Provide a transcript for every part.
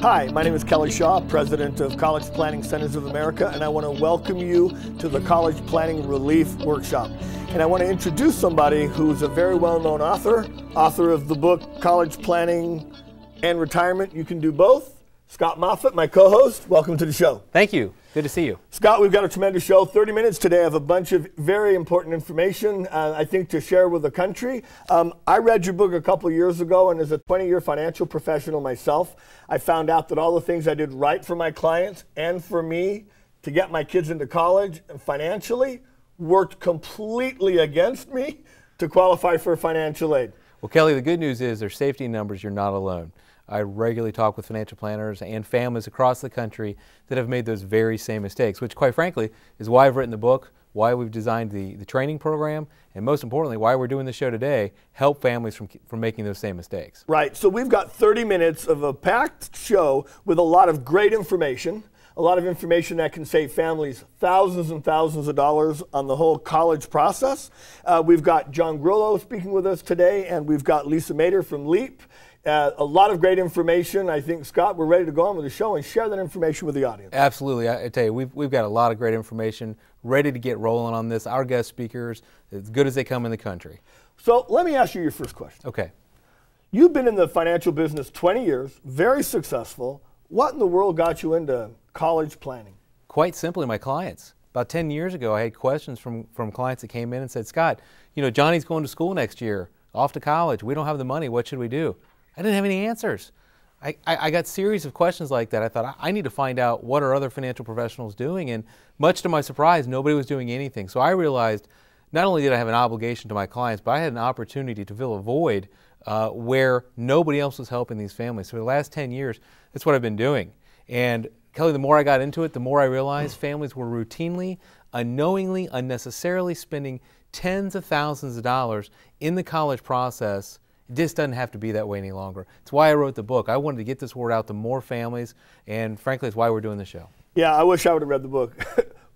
Hi, my name is Kelly Shaw, President of College Planning Centers of America, and I want to welcome you to the College Planning Relief Workshop. And I want to introduce somebody who's a very well-known author of the book College Planning and Retirement. You Can Do Both. Scott Moffit, my co-host. Welcome to the show. Thank you. Good to see you. Scott, we've got a tremendous show. 30 minutes today. I have a bunch of very important information, I think, to share with the country. I read your book a couple of years ago, and as a 20-year financial professional myself, I found out that all the things I did right for my clients and for me to get my kids into college and financially worked completely against me to qualify for financial aid. Well, Kelly, the good news is there's safety in numbers. You're not alone. I regularly talk with financial planners and families across the country that have made those very same mistakes, which quite frankly is why I've written the book, why we've designed the training program, and most importantly, why we're doing the show today, help families from making those same mistakes. Right, so we've got 30 minutes of a packed show with a lot of great information, that can save families thousands and thousands of dollars on the whole college process. We've got John Grillo speaking with us today, and we've got Lisa Mader from LEAP. A lot of great information. I think, Scott, we're ready to go on with the show and share that information with the audience. Absolutely. I tell you, we've got a lot of great information ready to get rolling on this. Our guest speakers, as good as they come in the country. So let me ask you your first question. Okay. You've been in the financial business 20 years, very successful. What in the world got you into college planning? Quite simply, my clients. About 10 years ago, I had questions from clients that came in and said, Scott, you know, Johnny's going to school next year, off to college. We don't have the money. What should we do? I didn't have any answers. I got a series of questions like that. I thought, I need to find out what are other financial professionals doing, and much to my surprise, nobody was doing anything. So I realized not only did I have an obligation to my clients, but I had an opportunity to fill a void where nobody else was helping these families. So for the last 10 years, that's what I've been doing. And Kelly, the more I got into it, the more I realized families were routinely, unknowingly, unnecessarily spending tens of thousands of dollars in the college process. It just doesn't have to be that way any longer. It's why I wrote the book. I wanted to get this word out to more families, and frankly, it's why we're doing the show. Yeah, I wish I would have read the book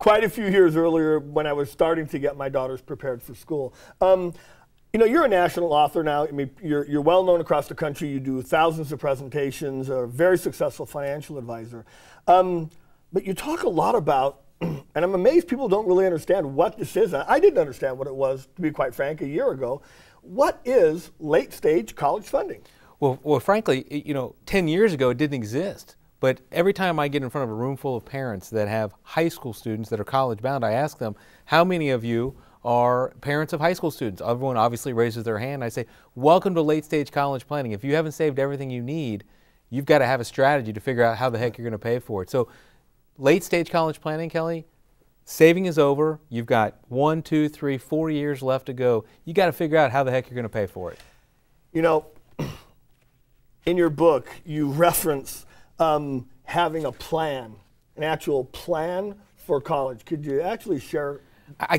quite a few years earlier when I was starting to get my daughters prepared for school. You know, you're a national author now. I mean, you're well known across the country. You do thousands of presentations, a very successful financial advisor. But you talk a lot about, and I'm amazed people don't really understand what this is. I didn't understand what it was, to be quite frank, a year ago. What is late-stage college funding? Well, frankly, you know, 10 years ago it didn't exist. But every time I get in front of a room full of parents that have high school students that are college-bound, I ask them, how many of you are parents of high school students? Everyone obviously raises their hand. I say, welcome to late-stage college planning. If you haven't saved everything you need, you've got to have a strategy to figure out how the heck you're going to pay for it. So late-stage college planning, Kelly, saving is over. You've got 1, 2, 3, 4 years left to go. You got to figure out how the heck you're going to pay for it. You know, in your book, you reference having a plan, an actual plan for college. Could you actually share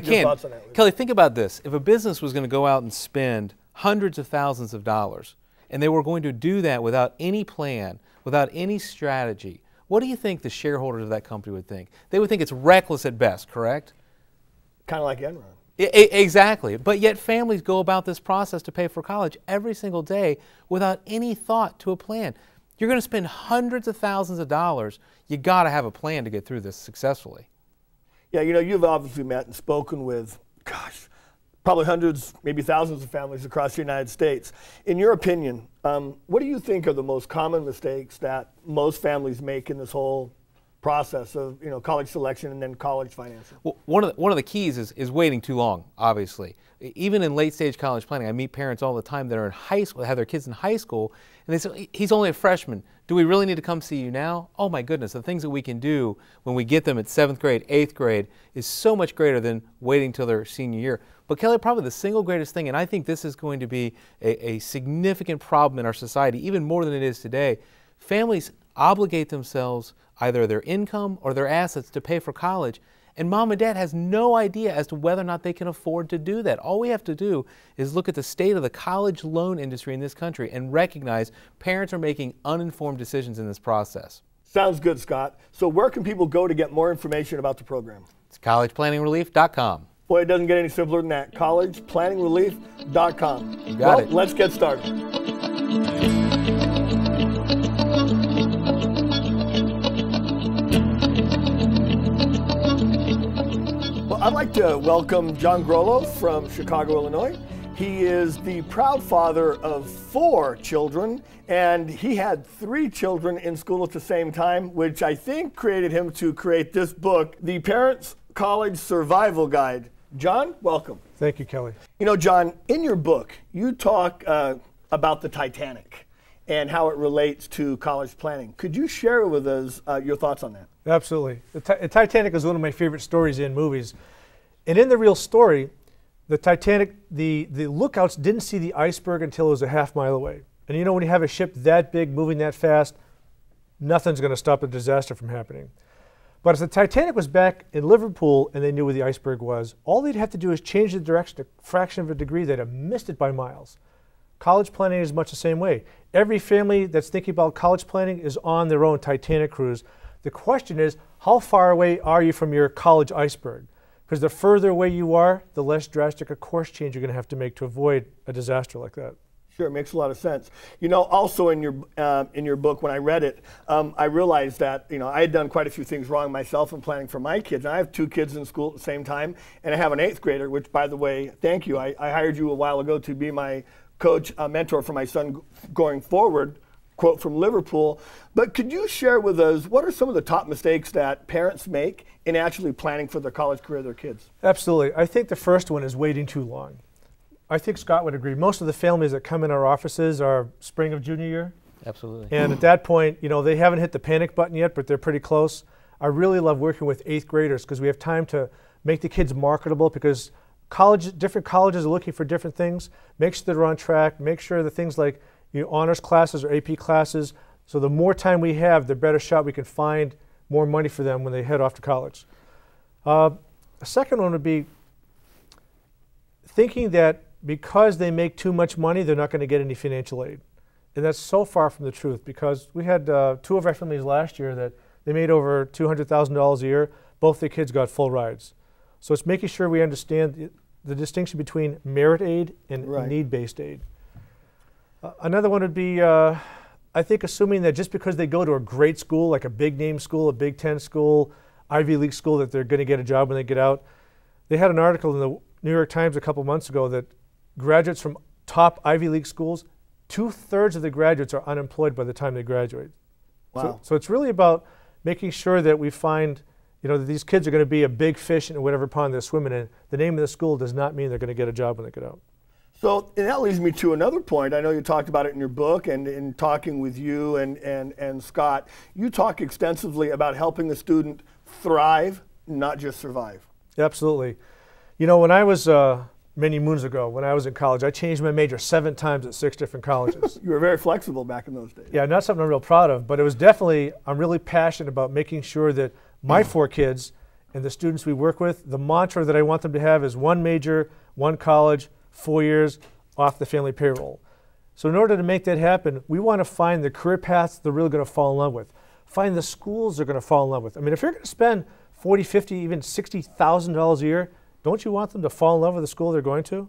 your thoughts on that? Kelly, think about this. If a business was going to go out and spend hundreds of thousands of dollars, and they were going to do that without any plan, without any strategy, what do you think the shareholders of that company would think? They would think it's reckless at best, correct? Kind of like Enron. Exactly. But yet families go about this process to pay for college every single day without any thought to a plan. You're going to spend hundreds of thousands of dollars. You got to have a plan to get through this successfully. Yeah, you know, you've obviously met and spoken with, gosh, probably hundreds, maybe thousands of families across the United States. In your opinion, what do you think are the most common mistakes that most families make in this whole process of, you know, college selection and then college financing? Well, one of the keys is waiting too long, obviously. Even in late stage college planning, I meet parents all the time that are in high school, have their kids in high school, and they say, he's only a freshman. Do we really need to come see you now? Oh my goodness, the things that we can do when we get them at 7th grade, 8th grade is so much greater than waiting till their senior year. But Kelly, probably the single greatest thing, and I think this is going to be a significant problem in our society, even more than it is today, families obligate themselves, either their income or their assets, to pay for college. And mom and dad has no idea as to whether or not they can afford to do that. All we have to do is look at the state of the college loan industry in this country and recognize parents are making uninformed decisions in this process. Sounds good, Scott. So where can people go to get more information about the program? It's collegeplanningrelief.com. Boy, it doesn't get any simpler than that. collegeplanningrelief.com. You got it. Let's get started. I'd like to welcome John Grollo from Chicago, Illinois. He is the proud father of 4 children, and he had 3 children in school at the same time, which I think created him to create this book, The Parents' College Survival Guide. John, welcome. Thank you, Kelly. You know, John, in your book, you talk about the Titanic and how it relates to college planning. Could you share with us your thoughts on that? Absolutely. The Titanic is one of my favorite stories in movies. And in the real story, the Titanic, the lookouts didn't see the iceberg until it was a half-mile away. And you know, when you have a ship that big, moving that fast, nothing's going to stop a disaster from happening. But if the Titanic was back in Liverpool and they knew where the iceberg was, all they'd have to do is change the direction a fraction of a degree. They'd have missed it by miles. College planning is much the same way. Every family that's thinking about college planning is on their own Titanic cruise. The question is, how far away are you from your college iceberg? Because the further away you are, the less drastic a course change you're going to have to make to avoid a disaster like that. Sure, it makes a lot of sense. You know, also in your book, when I read it, I realized that, you know, I had done quite a few things wrong myself in planning for my kids. And I have 2 kids in school at the same time, and I have an 8th grader, which, by the way, thank you. I hired you a while ago to be my coach, mentor for my son going forward, quote from Liverpool. But could you share with us what are some of the top mistakes that parents make in actually planning for the college career of their kids? Absolutely. I think the first one is waiting too long. I think Scott would agree. Most of the families that come in our offices are spring of junior year. Absolutely. And at that point, you know, they haven't hit the panic button yet, but they're pretty close. I really love working with 8th graders because we have time to make the kids marketable, because different colleges are looking for different things. Make sure they're on track. Make sure the things like honors classes or AP classes. So the more time we have, the better shot we can find more money for them when they head off to college. A second one would be thinking that because they make too much money, they're not going to get any financial aid. And that's so far from the truth, because we had 2 of our families last year that they made over $200,000 a year. Both their kids got full rides. So it's making sure we understand the distinction between merit aid and need-based aid. Another one would be, I think, assuming that just because they go to a great school, like a big name school, a Big Ten school, Ivy League school, that they're going to get a job when they get out. They had an article in the New York Times a couple months ago that graduates from top Ivy League schools, 2/3 of the graduates are unemployed by the time they graduate. Wow. So it's really about making sure that we find, you know, that these kids are going to be a big fish in whatever pond they're swimming in. The name of the school does not mean they're going to get a job when they get out. So and that leads me to another point. I know you talked about it in your book, and in talking with you and Scott, you talk extensively about helping the student thrive, not just survive. Absolutely. You know, when I was many moons ago, when I was in college, I changed my major 7 times at 6 different colleges. You were very flexible back in those days. Yeah, not something I'm real proud of, but it was definitely, I'm really passionate about making sure that my 4 kids and the students we work with, the mantra that I want them to have is 1 major, 1 college, 4 years off the family payroll. So in order to make that happen, we want to find the career paths they're really going to fall in love with. Find the schools they're going to fall in love with. I mean, if you're going to spend $40, $50, even $60,000 a year, don't you want them to fall in love with the school they're going to?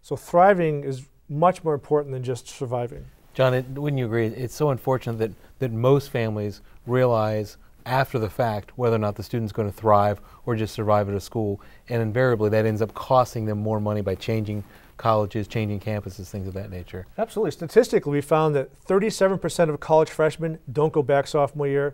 So thriving is much more important than just surviving. John, wouldn't you agree? It's so unfortunate that most families realize after the fact whether or not the student's going to thrive or just survive at a school, and invariably that ends up costing them more money by changing colleges, changing campuses, things of that nature. Absolutely. Statistically, we found that 37% of college freshmen don't go back sophomore year,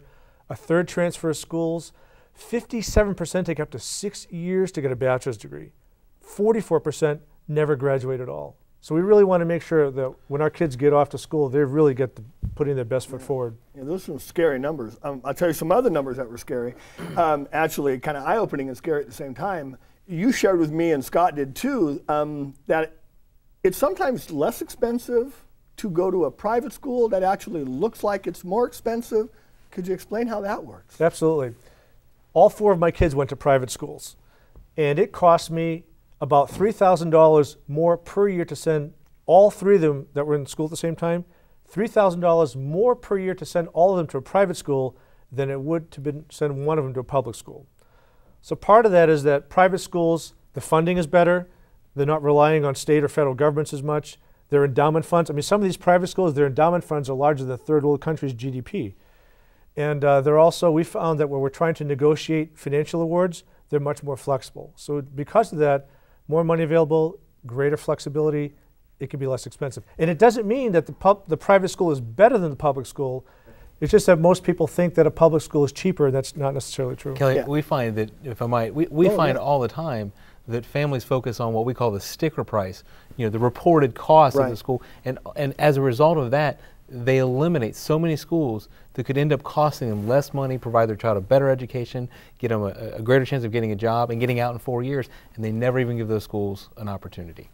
1/3 transfer schools, 57% take up to 6 years to get a bachelor's degree, 44% never graduate at all. So we really want to make sure that when our kids get off to school, they really get putting their best foot forward. Yeah, those are some scary numbers. I'll tell you some other numbers that were scary. Actually, kind of eye-opening and scary at the same time. You shared with me, and Scott did too, that it's sometimes less expensive to go to a private school that actually looks like it's more expensive. Could you explain how that works? Absolutely. All 4 of my kids went to private schools, and it cost me about $3,000 more per year to send all 3 of them that were in school at the same time, $3,000 more per year to send all of them to a private school than it would to send one of them to a public school. So part of that is that private schools, the funding is better. They're not relying on state or federal governments as much. Their endowment funds, I mean, some of these private schools, their endowment funds are larger than third world countries' GDP. And they're also, we found that when we're trying to negotiate financial awards, they're much more flexible. So because of that, more money available, greater flexibility, it can be less expensive. And it doesn't mean that the private school is better than the public school. It's just that most people think that a public school is cheaper, and that's not necessarily true. Kelly, we find that, if I might, we find all the time that families focus on what we call the sticker price, the reported cost of the school, and as a result of that, they eliminate so many schools that could end up costing them less money, provide their child a better education, get them a greater chance of getting a job and getting out in 4 years, and they never even give those schools an opportunity.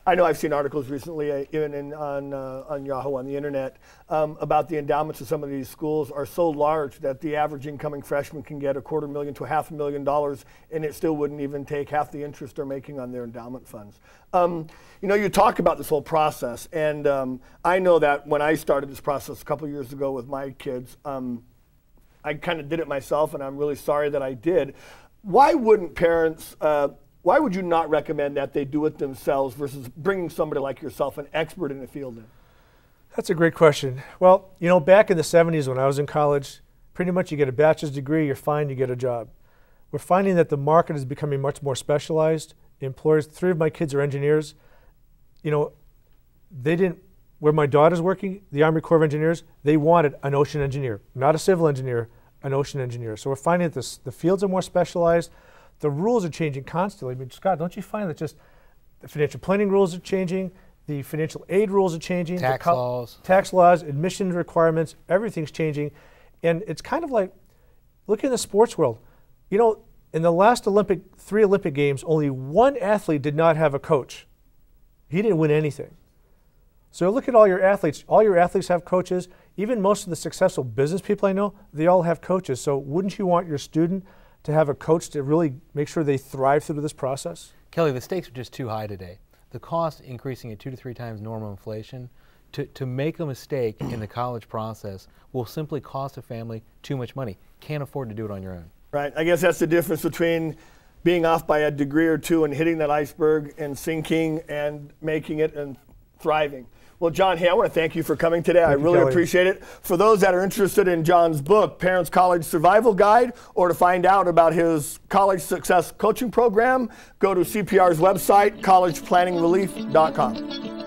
I know I've seen articles recently, even on Yahoo, on the internet, about the endowments of some of these schools are so large that the average incoming freshman can get $250,000 to $500,000, and it still wouldn't even take half the interest they're making on their endowment funds. You talk about this whole process, and I know that when I started this process a couple years ago with my kids, I kind of did it myself, and I'm really sorry that I did. Why wouldn't parents? Why would you not recommend that they do it themselves versus bringing somebody like yourself, an expert in the field, in? That's a great question. Well, back in the 70s when I was in college, pretty much you get a bachelor's degree, you're fine, you get a job. We're finding that the market is becoming much more specialized. Employers, 3 of my kids are engineers. They didn't, where my daughter's working, the Army Corps of Engineers, they wanted an ocean engineer, not a civil engineer, an ocean engineer. So we're finding that the fields are more specialized. The rules are changing constantly. I mean, Scott, don't you find that just the financial planning rules are changing, the financial aid rules are changing, tax laws, admission requirements, everything's changing. And it's kind of like, look in the sports world. In the last 3 Olympic Games, only 1 athlete did not have a coach. He didn't win anything. So look at all your athletes. All your athletes have coaches. Even most of the successful business people I know, they all have coaches. So wouldn't you want your student to have a coach to really make sure they thrive through this process? Kelly, the stakes are just too high today. The cost increasing at 2 to 3 times normal inflation. To make a mistake in the college process will simply cost a family too much money. Can't afford to do it on your own. Right. I guess that's the difference between being off by a degree or 2 and hitting that iceberg and sinking and making it and thriving. Well, John, hey, I want to thank you for coming today. I really appreciate it. For those that are interested in John's book, Parents College Survival Guide, or to find out about his college success coaching program, go to CPR's website, collegeplanningrelief.com.